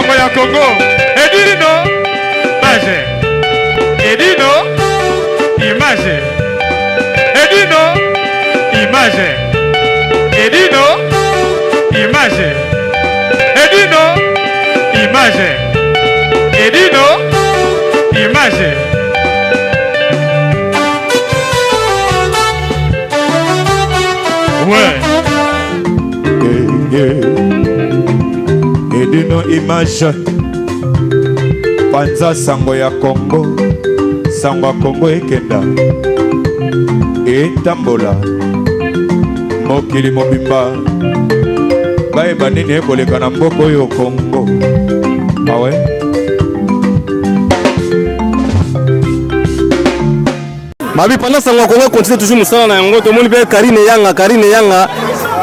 sango ya Congo. Edino, image. Edino, image. Edino, image. Edino, image. Edino, image. Edino, image. Ouais. Edino image. Panza sango ya Congo. Sango ya Congo ekenda. Etambola. Mokili mobimba. Bae banini ekoleka na mboko yo Congo. Ah ouais? Mabi pendant sango Congo continue toujours musala na yango to moni pe Karine Yanga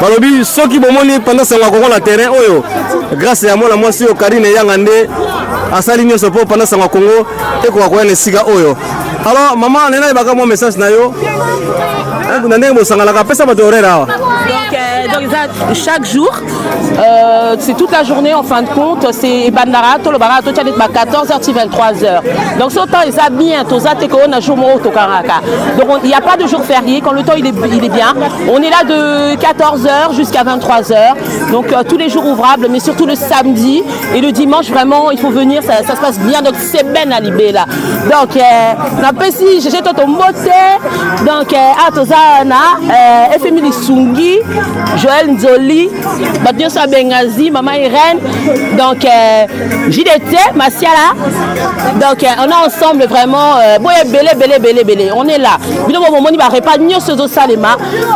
balobi soki bomoni pendant sango Congo na terrain oyo grâce ya mwana mwasi yo Karine Yanga nde asali nyoso po pendant sango Congo eko kwa na siga oyo. Alors maman nena ibaka mo message na yo na ndenge bosangala ka pesa bato horaire awa. Donc chaque jour, c'est toute la journée en fin de compte, c'est Bandara, tout le Barato, tu as 14h, 23h. Donc ce temps, ils bien, tout ça, donc il n'y a pas de jour férié, quand le temps il est bien. On est là de 14h jusqu'à 23h, donc tous les jours ouvrables, mais surtout le samedi et le dimanche, vraiment, il faut venir, ça se passe bien, donc c'est ben à Libé là. Donc, si j'ai tout au moté, donc, à Tozana, FMI Sungi, Joël Nzoli, Badiosa Bengazi, Maman Irène, donc JDT, Masiala. Donc on est ensemble vraiment, belé. On est là.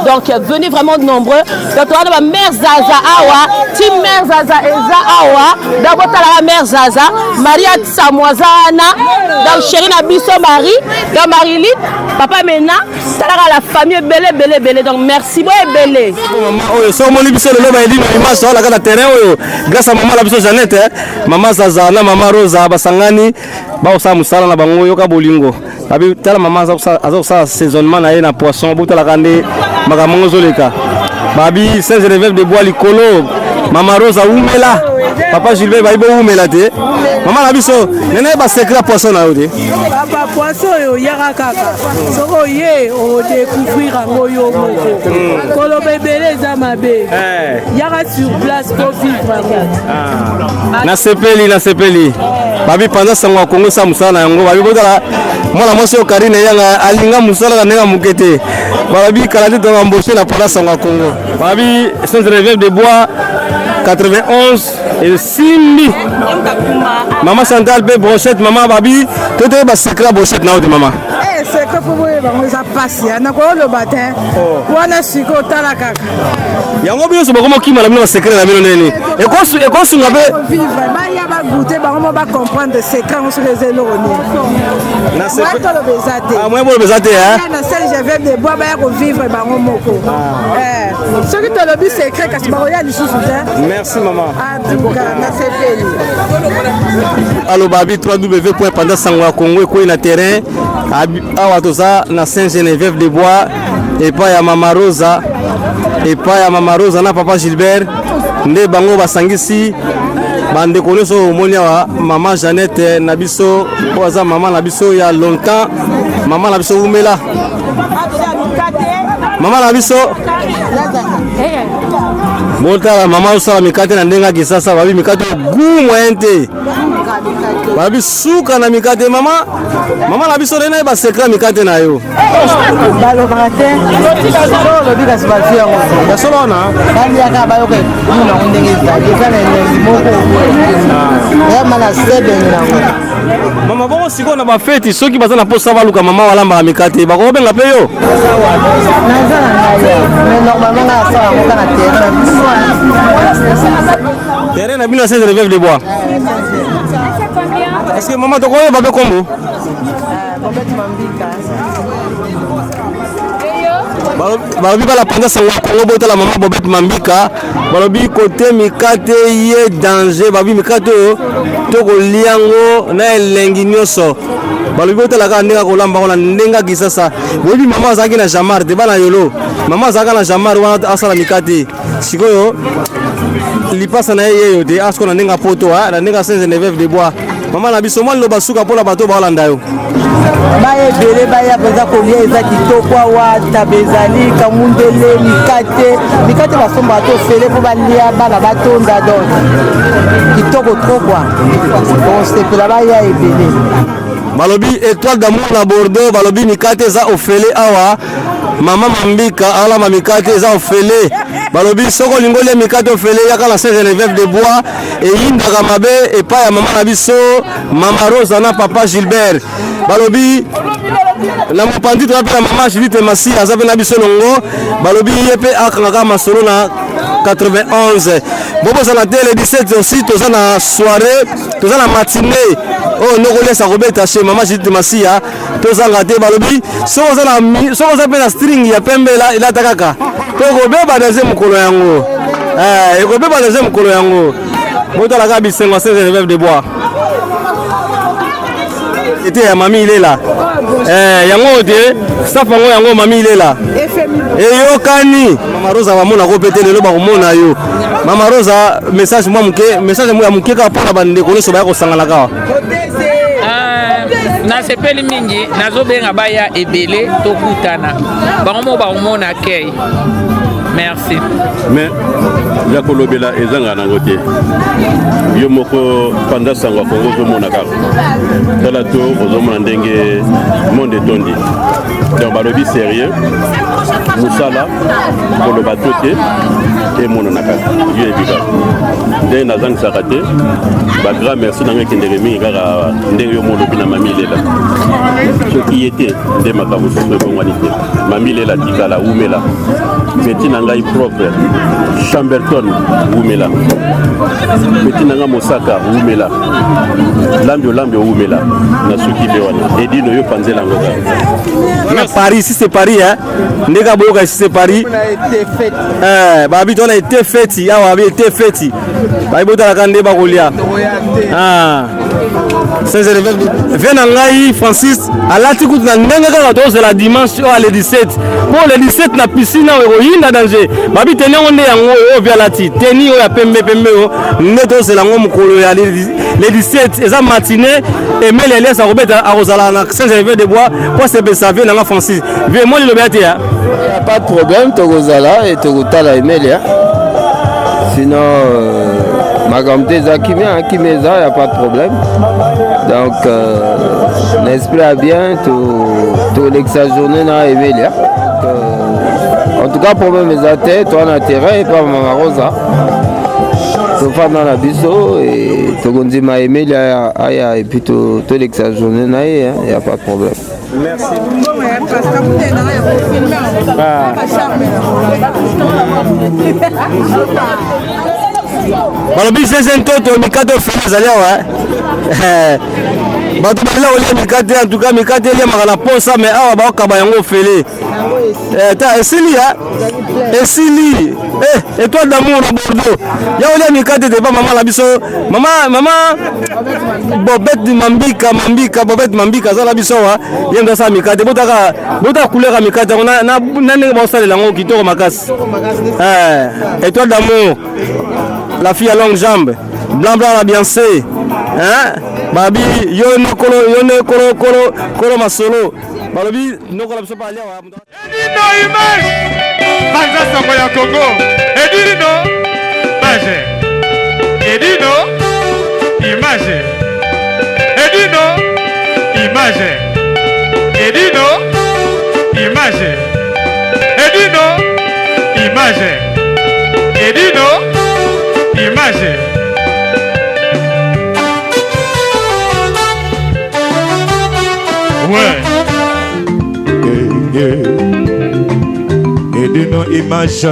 Donc venez vraiment de nombreux. Donc on a ma mère Zaza Awa, Team Mère Zaza Eza Awa, d'abord la mère Zaza, Maria Tsamoazana, donc chérie Nabiso Marie, donc Marie-Lite, Papa Mena, la famille belé. Donc merci belé. So moni biso le loba edino image so la kana terrain oyo grâce à maman la biso Jeannette maman Zaza na maman Rosa basangani ba osa musala na bango yoka bolingo abi tala maman azosa saisonnement na ye na poisson butala kande makamongo zoleka babi Saint-Geneviève de Bois likolo maman Rosa umela papa Gilbert baibo umela te maman la biso nene ba secret poisson na yo te papa poisson yo yaka kaka soko ye o découvrir ngo yo moko kolo bebele za mabe yaka sur place pour vivre na sepeli babi pendant sango Congo sa musala yango babi botala mwana mwasi yo Karine Yanga alinga musala na nenga mukete babi kalade to embaucher na pendant sango Congo babi Saint-Geneviève de Bois 91 et Simbi maman Chantal pe brochette maman babi tote ba secret brochette na o de maman c'est que pour moi ça passe na ko le matin wana siko tala kaka yango biso bakoma kima na bino secret na bino neni e ko sunga be vivre ba ya ba goûter ba mo ba comprendre secret on se les éloni na secret to le bezate moi bo bezate na Saint-Geneviève de Bois ba ya ko vivre ba ngo moko ce que to le bi secret kasi ba ya lisusu te. Merci maman. Na sepeli allo babi 3W pendant sango Congo ko na terrain awa toza na Saint-Geneviève de Bois et pas ya Mama Rosa na papa Gilbert nde bango basangisi bande koneso omoni wa maman Jeannette na biso oza maman na biso ya longtemps maman na biso umela maman na biso Mota maman osala mikate na ndenga kisasa babi mikate gumu ente babi suka na mikate mama na biso rena ba secret mikate na yo balo makate solo bika sibati yango ya solo na bandi aka bayo ke muna ndenge zali kana ni moko ya mana sebe na mama bongo siko na ba feti soki baza na posa baluka mama walamba mikate bako benga pe yo naza na ya mais normalement na sa ko kana terrain na bino Saint-Geneviève de Bois. Est-ce que maman toko babe kombo balobi bala pendant sango Congo botala maman Bobette Mambika balobi côté mikate ye danger babi mikate to ko liango na elengi nyoso balobi botala ka ndinga ko lamba na ndenga kisasa bobi maman azaki na jamar de bana yolo maman azaka na jamar wana asala mikate sikoyo lipasa na ye yo te asko na ndinga poto na ndinga Saint-Geneviève de Bois mama na biso mwa loba suka mpona bato baolanda yo baya ebele baya mpenza kolia eza kitoko awa tabe ezali kamundele mikate basomba bato ofele mpo balia bana batonda donc kitoko trokwa kosepela baya ebele balobi étoile d'amour na Bordeaux balobi mikate eza ofele awa mama mambika alama mikate eza ofele balobi soko lingolia mikate ofele yaka na Saint-Geneviève de Bois eyindaka mabe epai ya mama na biso mama Rosa na papa Gilbert balobi na mopandi to apela mama Judith Masi aza pe na biso longo balobi ye pe akangaka masolo na 91 bobozala te le 17 aussi toza na soirée toza na matinée oh nokolesa kobeta chez mama Judith Masi tozanga te balobi soko oza pe na string ya pembe elata kaka to kobeba deuxième mokolo yango ekobeba deuxième mokolo yango botalaka bisengo Saint-Geneviève de Bois ete ya mami ilela yango te safango yango mami ilela eyokani mama Rosa bamona ko pete lelo bakomona yo mama Rosa message ya muke ka mpona bandeko nyonso baya kosangana kawa nasepeli mingi nazobenga baya ebele tokutana bango bakomona kei merci mais ya kolobela ezanga nango te yo moko panda sango akongo ozomona kaka tala to ozomona ndenge monde etondi donc balobi sérieux mosala koloba to te emonana kaka yo ebika ndenge nazangisaka te bagrand merci nango ekendeke mingi kaka ndenge yo molobi na mami lela soki ye te nde makambo soso ebongwani te mami lela tikala umela peti na ngai propre Chamberton umela peti na nga mosaka umela lambio umela na soki be wana edino yo panzela ngo na Paris si c'est Paris ndeka boyoka si c'est Paris babi tona été feti awa babi été feti babi botalaka nde bakolia Saint-Geneviève na ngai Francis alati kutu na ndenge kaka tozela dimanche oyo le 17 po le 17 na piscine awo ekoyinda danger babi teni yango nde yango oyo via lati teni oyo ya pembe oyo nde tozela yango mokolo ya le 17 eza matinée Emile Elias akobeta akozala na Saint-Geneviève de Bois po sepesa vie nanga Francis vie moi lilobi ate ya pas de problème tokozala et tokotala Emile sinon makambo te eza kimia eza ya pas de problème donc n'espère bien tolekisa journée na Emile en tout cas problème eza te toa na terrain et pas mama Rosa tofanda na biso et tokondima Emile aya et puis tolekisa journée na ye ya pas de problème. Merci. balobi sese ntoto mikate ofele ezali awa bato balela kolia mikate en tout cas mikate eliamaka na posa mais awa baokaba yango ofele esili esili étoile d'amour na Bordeaux ya kolia mikate te pa mama na biso mama Bobette Mambika aza na biso awa ye ndo asala mikate botaka couleur ya mikate yango na ndenge baosalela yango kitoko makasi étoile d'amour la fille à longue jambe blanc la biancé babi yo ne kolo masolo balobi noko la biso pa alia wa Edino image banza sango ya Congo Edino image Edino image Edino image Edino image Edino image Edino image ouais Edino image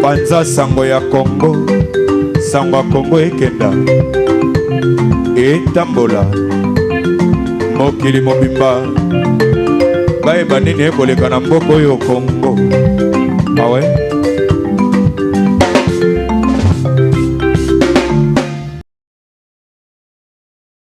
panza sango ya Congo ekenda etambola mokili mobimba bayeba nini ekoleka na mboka oyo Congo awe